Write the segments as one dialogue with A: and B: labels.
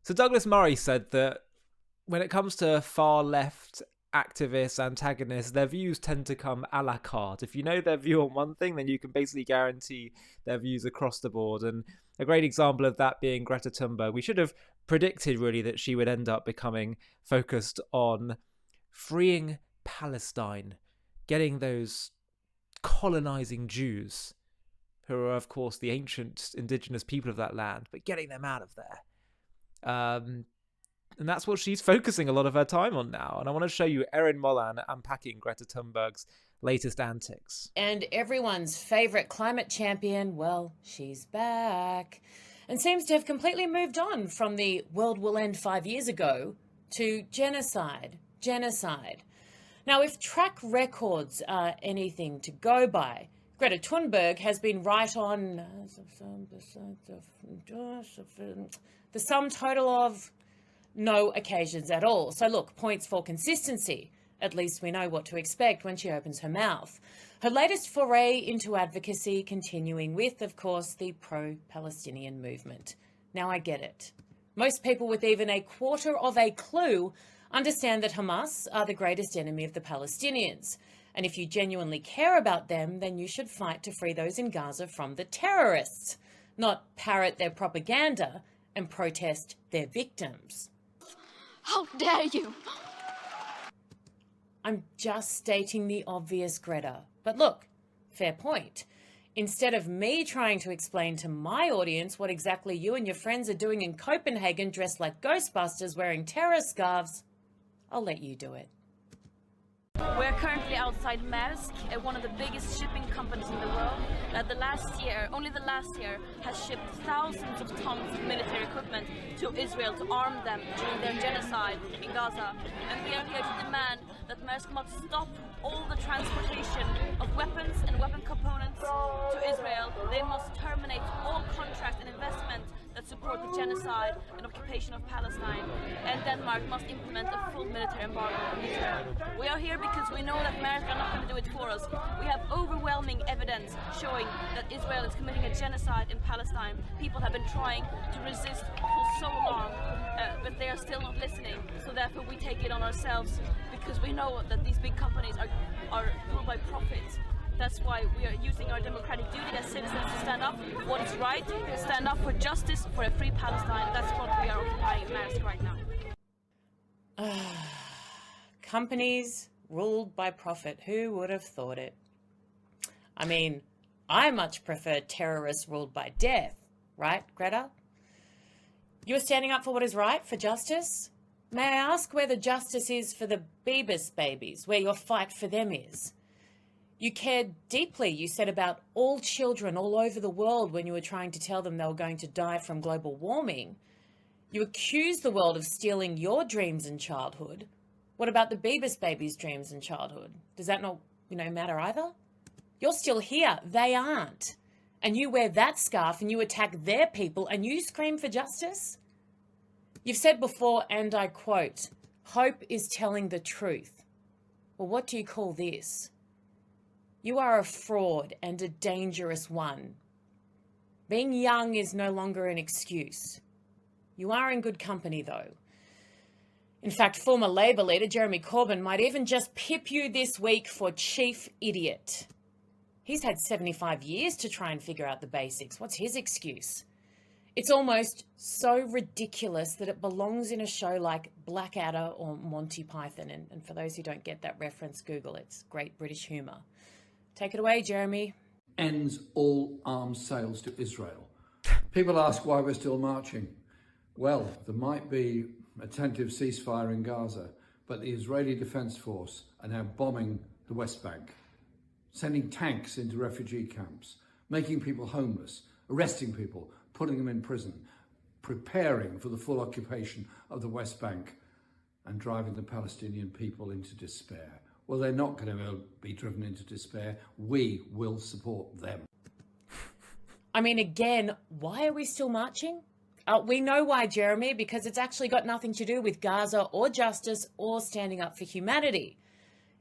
A: So Douglas Murray said that when it comes to far left activists, antagonists, their views tend to come a la carte. If you know their view on one thing, then you can basically guarantee their views across the board. And a great example of that being Greta Thunberg. We should have predicted really that she would end up becoming focused on freeing Palestine, getting those colonizing Jews, who are of course the ancient indigenous people of that land, but getting them out of there. And that's what she's focusing a lot of her time on now. And I want to show you Erin Molan unpacking Greta Thunberg's latest antics.
B: And everyone's favourite climate champion, well, she's back. And seems to have completely moved on from the world will end 5 years ago to genocide. Now, if track records are anything to go by, Greta Thunberg has been right on the sum total of no occasions at all. So look, points for consistency. At least we know what to expect when she opens her mouth. Her latest foray into advocacy continuing with, of course, the pro-Palestinian movement. Now I get it. Most people with even a quarter of a clue understand that Hamas are the greatest enemy of the Palestinians. And if you genuinely care about them, then you should fight to free those in Gaza from the terrorists, not parrot their propaganda and protest their victims.
C: How dare you!
B: I'm just stating the obvious, Greta. But look, fair point. Instead of me trying to explain to my audience what exactly you and your friends are doing in Copenhagen dressed like Ghostbusters wearing terror scarves, I'll let you do it.
C: We're currently outside Maersk, one of the biggest shipping companies in the world, that only the last year, has shipped thousands of tons of military equipment to Israel to arm them during their genocide in Gaza. And we are here to demand that Maersk must stop all the transportation of weapons and weapon components to Israel. They must terminate all contracts and investment that support the genocide and occupation of Palestine, and Denmark must implement a full military embargo on Israel. We are here because we know that America are not going to do it for us. We have overwhelming evidence showing that Israel is committing a genocide in Palestine. People have been trying to resist for so long, but they are still not listening. So therefore we take it on ourselves, because we know that these big companies are ruled by profits. That's why we are using our democratic duty as citizens to stand up for what is right, to stand up for justice, for a free Palestine. That's what we are occupying in Maersk right now.
B: Companies ruled by profit. Who would have thought it? I mean, I much prefer terrorists ruled by death, right, Greta? You're standing up for what is right, for justice? May I ask where the justice is for the Beebus babies, where your fight for them is? You cared deeply, you said, about all children all over the world when you were trying to tell them they were going to die from global warming. You accused the world of stealing your dreams in childhood. What about the Beebus babies' dreams in childhood? Does that not, matter either? You're still here. They aren't. And you wear that scarf and you attack their people and you scream for justice? You've said before, and I quote, "Hope is telling the truth." Well, what do you call this? You are a fraud, and a dangerous one. Being young is no longer an excuse. You are in good company, though. In fact, former Labour leader Jeremy Corbyn might even just pip you this week for chief idiot. He's had 75 years to try and figure out the basics. What's his excuse? It's almost so ridiculous that it belongs in a show like Blackadder or Monty Python. And for those who don't get that reference, Google it. It's great British humour. Take it away, Jeremy.
D: Ends all arms sales to Israel. People ask why we're still marching. Well, there might be a tentative ceasefire in Gaza, but the Israeli Defense Force are now bombing the West Bank, sending tanks into refugee camps, making people homeless, arresting people, putting them in prison, preparing for the full occupation of the West Bank, and driving the Palestinian people into despair. Well, they're not going to be driven into despair. We will support them.
B: I mean, again, why are we still marching? We know why, Jeremy, because it's actually got nothing to do with Gaza or justice or standing up for humanity.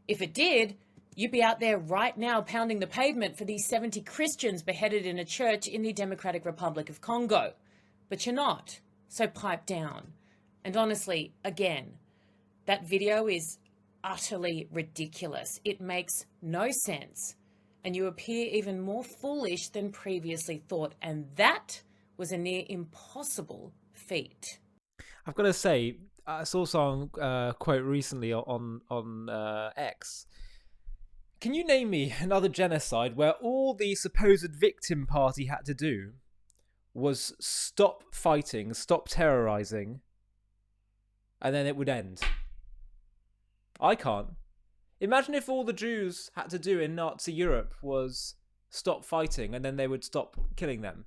B: If it did, you'd be out there right now pounding the pavement for these 70 Christians beheaded in a church in the Democratic Republic of Congo. But you're not, so pipe down. And honestly, again, that video is utterly ridiculous. It makes no sense. And you appear even more foolish than previously thought. And that was a near impossible feat.
A: I've got to say, I saw some quote recently on X. Can you name me another genocide where all the supposed victim party had to do was stop fighting, stop terrorizing, and then it would end? I can't. Imagine if all the Jews had to do in Nazi Europe was stop fighting and then they would stop killing them.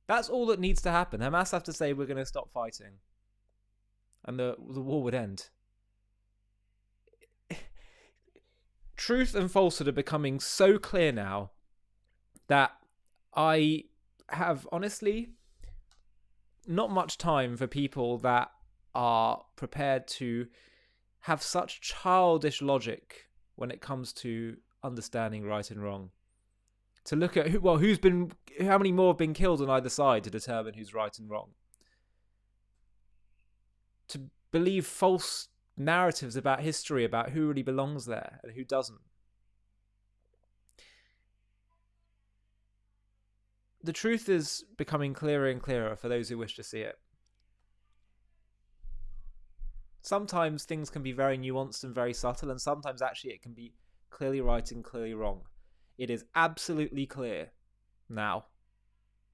A: That's all that needs to happen. Hamas have to say we're going to stop fighting and the war would end. Truth and falsehood are becoming so clear now that I have honestly not much time for people that are prepared to have such childish logic when it comes to understanding right and wrong. To look at how many more have been killed on either side to determine who's right and wrong. To believe false narratives about history, about who really belongs there and who doesn't. The truth is becoming clearer and clearer for those who wish to see it. Sometimes things can be very nuanced and very subtle, and sometimes actually it can be clearly right and clearly wrong. It is absolutely clear now,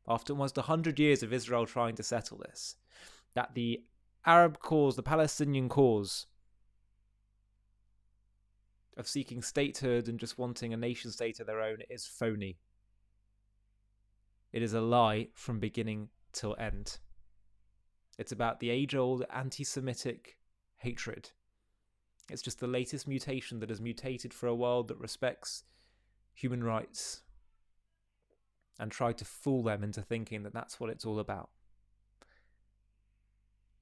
A: after almost 100 years of Israel trying to settle this, that the Arab cause, the Palestinian cause of seeking statehood and just wanting a nation state of their own is phony. It is a lie from beginning till end. It's about the age-old anti-Semitic hatred. It's just the latest mutation that has mutated for a world that respects human rights and tried to fool them into thinking that that's what it's all about.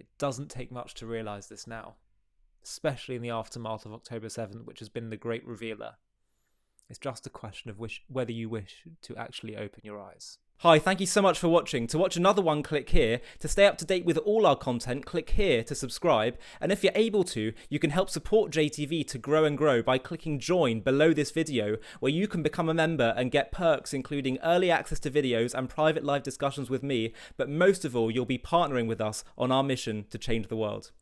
A: It doesn't take much to realise this now, especially in the aftermath of October 7th, which has been the great revealer. It's just a question of whether you wish to actually open your eyes.
E: Hi, thank you so much for watching. To watch another one, click here. To stay up to date with all our content, click here to subscribe. And if you're able to, you can help support JTV to grow and grow by clicking join below this video, where you can become a member and get perks including early access to videos and private live discussions with me. But most of all, you'll be partnering with us on our mission to change the world.